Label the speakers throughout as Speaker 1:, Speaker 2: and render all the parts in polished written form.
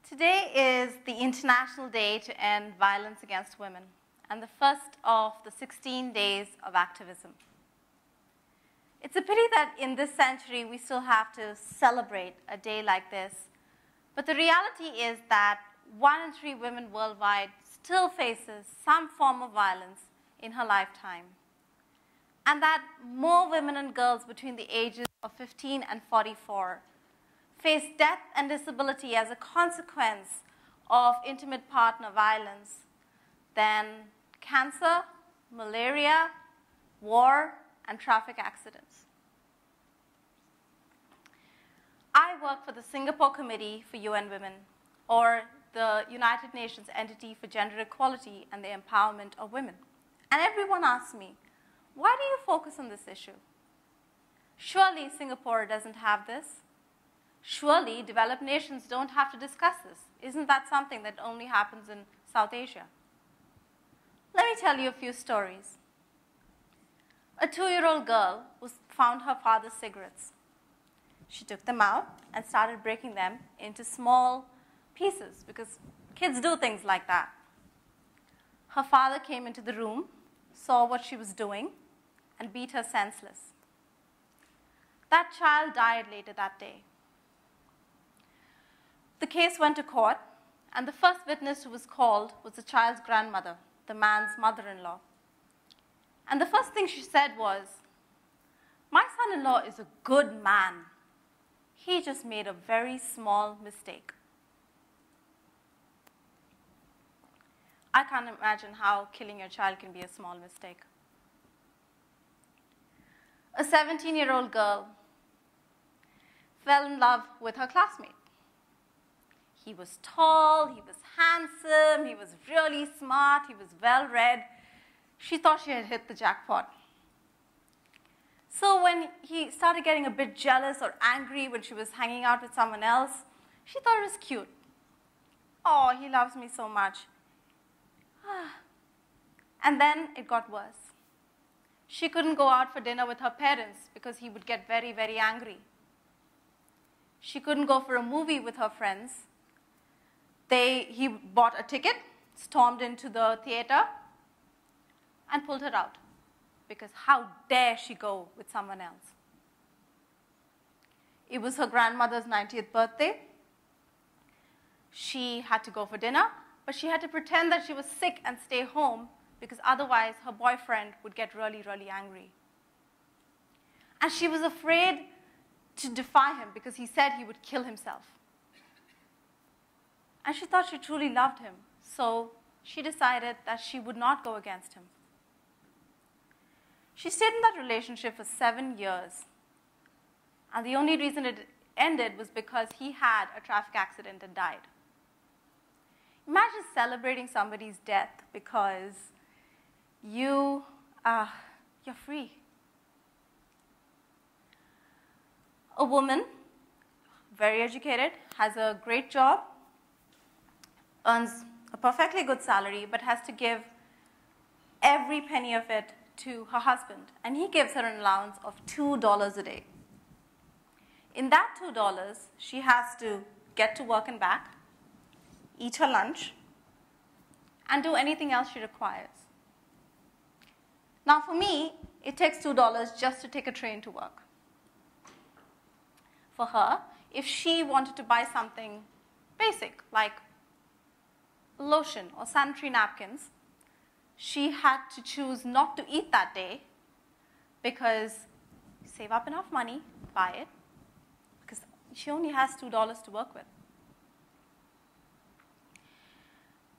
Speaker 1: Today is the International Day to End Violence Against Women and the first of the 16 days of activism. It's a pity that in this century we still have to celebrate a day like this, but the reality is that 1 in 3 women worldwide still faces some form of violence in her lifetime, and that more women and girls between the ages of 15 and 44 face death and disability as a consequence of intimate partner violence than cancer, malaria, war, and traffic accidents. I work for the Singapore Committee for UN Women, or the United Nations Entity for Gender Equality and the Empowerment of Women. And everyone asks me, why do you focus on this issue? Surely Singapore doesn't have this. Surely developed nations don't have to discuss this. Isn't that something that only happens in South Asia? Let me tell you a few stories. A 2-year-old girl found her father's cigarettes. She took them out and started breaking them into small pieces because kids do things like that. Her father came into the room, saw what she was doing, and beat her senseless. That child died later that day. The case went to court, and the first witness who was called was the child's grandmother, the man's mother-in-law. And the first thing she said was, "My son-in-law is a good man. He just made a very small mistake." I can't imagine how killing your child can be a small mistake. A 17-year-old girl fell in love with her classmate. He was tall, he was handsome, he was really smart, he was well-read. She thought she had hit the jackpot. So when he started getting a bit jealous or angry when she was hanging out with someone else, she thought it was cute. Oh, he loves me so much. And then it got worse. She couldn't go out for dinner with her parents because he would get very, very angry. She couldn't go for a movie with her friends. He bought a ticket, stormed into the theater, and pulled her out. Because how dare she go with someone else? It was her grandmother's 90th birthday. She had to go for dinner, but she had to pretend that she was sick and stay home because otherwise her boyfriend would get really, really angry. And she was afraid to defy him because he said he would kill himself. And she thought she truly loved him, so she decided that she would not go against him. She stayed in that relationship for 7 years, and the only reason it ended was because he had a traffic accident and died. Imagine celebrating somebody's death because you're free. A woman, very educated, has a great job, earns a perfectly good salary, but has to give every penny of it to her husband, and he gives her an allowance of $2 a day. In that $2, she has to get to work and back, eat her lunch, and do anything else she requires. Now for me, it takes $2 just to take a train to work. For her, if she wanted to buy something basic, like lotion or sanitary napkins, she had to choose not to eat that day because save up enough money, buy it, because she only has $2 to work with.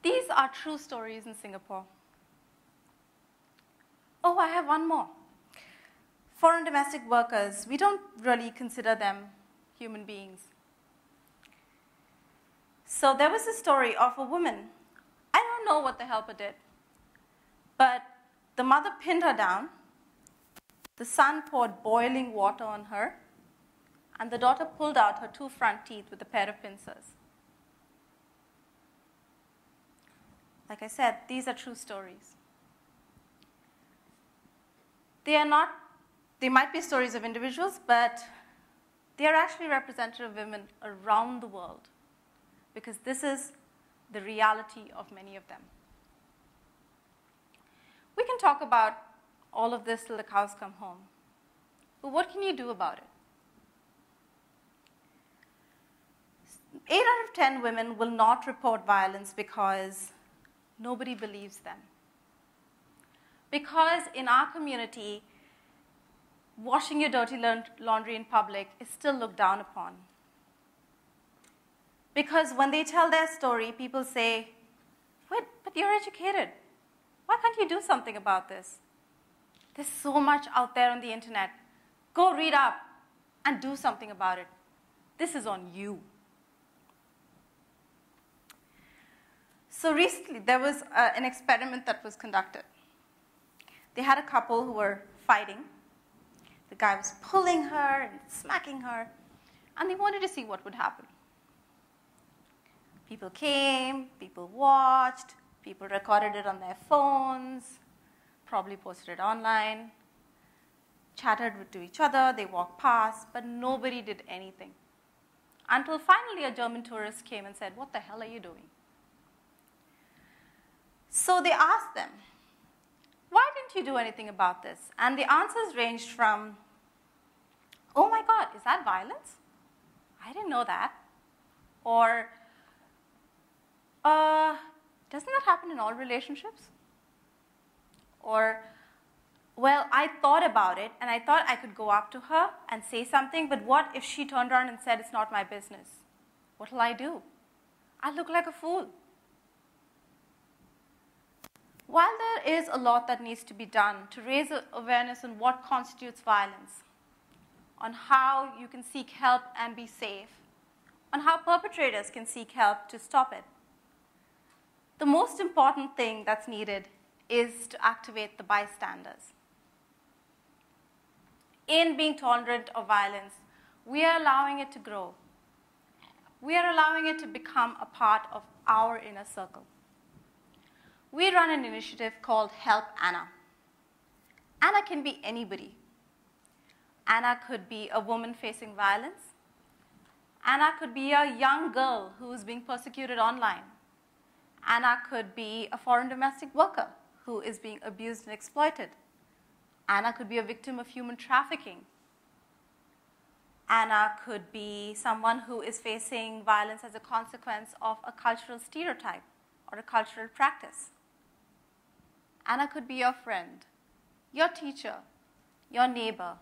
Speaker 1: These are true stories in Singapore. Oh, I have one more. Foreign domestic workers, we don't really consider them human beings. So there was a story of a woman. I don't know what the helper did, but the mother pinned her down, the son poured boiling water on her, and the daughter pulled out her 2 front teeth with a pair of pincers. Like I said, these are true stories. They might be stories of individuals, but they are actually representative of women around the world. because this is the reality of many of them. We can talk about all of this till the cows come home, but what can you do about it? 8 out of 10 women will not report violence because nobody believes them. Because in our community, washing your dirty laundry in public is still looked down upon. Because when they tell their story, people say, wait, but you're educated. Why can't you do something about this? There's so much out there on the internet. Go read up and do something about it. This is on you. So recently, there was an experiment that was conducted. They had a couple who were fighting. The guy was pulling her and smacking her, and they wanted to see what would happen. People came, people watched, people recorded it on their phones, probably posted it online, chatted to each other, they walked past, but nobody did anything. Until finally a German tourist came and said, "What the hell are you doing?" So they asked them, "Why didn't you do anything about this?" And the answers ranged from, "Oh my God, is that violence? I didn't know that." Or, doesn't that happen in all relationships? Or, well, I thought about it, and I thought I could go up to her and say something, but what if she turned around and said, "It's not my business"? What'll I do? I look like a fool. While there is a lot that needs to be done to raise awareness on what constitutes violence, on how you can seek help and be safe, on how perpetrators can seek help to stop it, the most important thing that's needed is to activate the bystanders. In being tolerant of violence, we are allowing it to grow. We are allowing it to become a part of our inner circle. We run an initiative called Help Anna. Anna can be anybody. Anna could be a woman facing violence. Anna could be a young girl who is being persecuted online. Anna could be a foreign domestic worker who is being abused and exploited. Anna could be a victim of human trafficking. Anna could be someone who is facing violence as a consequence of a cultural stereotype or a cultural practice. Anna could be your friend, your teacher, your neighbor.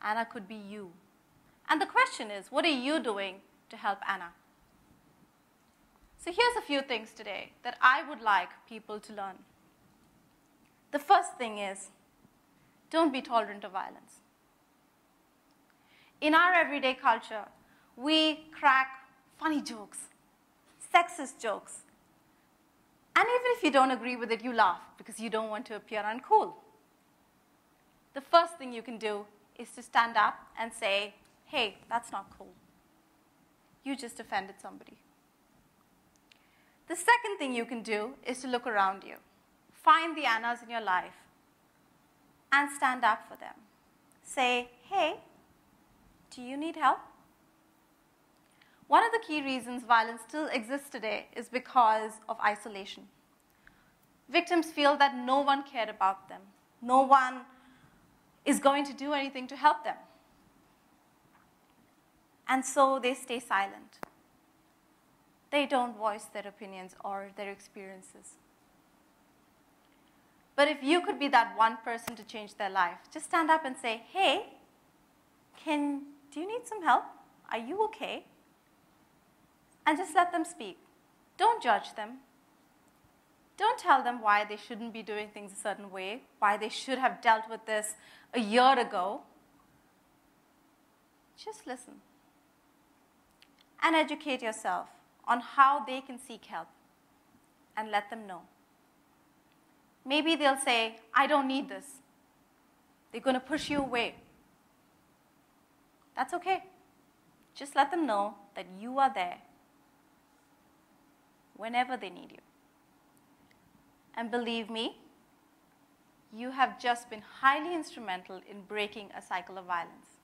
Speaker 1: Anna could be you. And the question is, what are you doing to help Anna? So here's a few things today that I would like people to learn. The first thing is, don't be tolerant of violence. In our everyday culture, we crack funny jokes, sexist jokes. And even if you don't agree with it, you laugh because you don't want to appear uncool. The first thing you can do is to stand up and say, "Hey, that's not cool. You just offended somebody." The second thing you can do is to look around you. Find the Annas in your life and stand up for them. Say, "Hey, do you need help?" One of the key reasons violence still exists today is because of isolation. Victims feel that no one cared about them. No one is going to do anything to help them. And so they stay silent. They don't voice their opinions or their experiences. But if you could be that one person to change their life, just stand up and say, "Hey, do you need some help? Are you okay?" And just let them speak. Don't judge them. Don't tell them why they shouldn't be doing things a certain way, why they should have dealt with this a year ago. Just listen. And educate yourself on how they can seek help and let them know. Maybe they'll say, "I don't need this." They're going to push you away. That's okay. Just let them know that you are there whenever they need you. And believe me, you have just been highly instrumental in breaking a cycle of violence.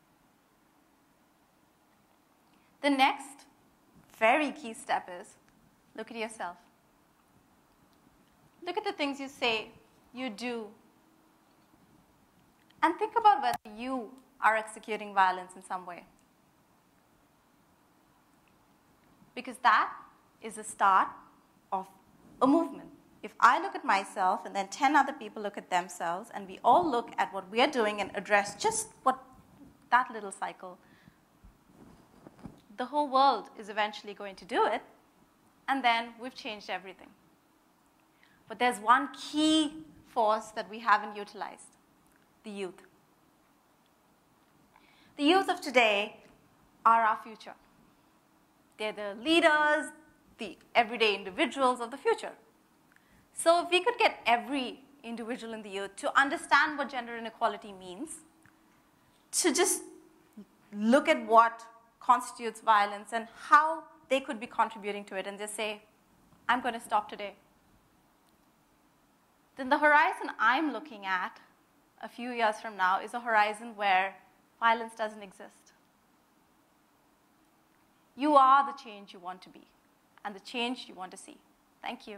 Speaker 1: The next very key step is look at yourself. Look at the things you say, you do, and think about whether you are executing violence in some way. Because that is the start of a movement. If I look at myself and then 10 other people look at themselves and we all look at what we are doing and address just that little cycle, the whole world is eventually going to do it, and then we've changed everything. But there's one key force that we haven't utilized: the youth. The youth of today are our future. They're the leaders, the everyday individuals of the future. So if we could get every individual in the youth to understand what gender inequality means, to just look at what constitutes violence and how they could be contributing to it, and just say, I'm going to stop today, then the horizon I'm looking at a few years from now is a horizon where violence doesn't exist. You are the change you want to be and the change you want to see. Thank you.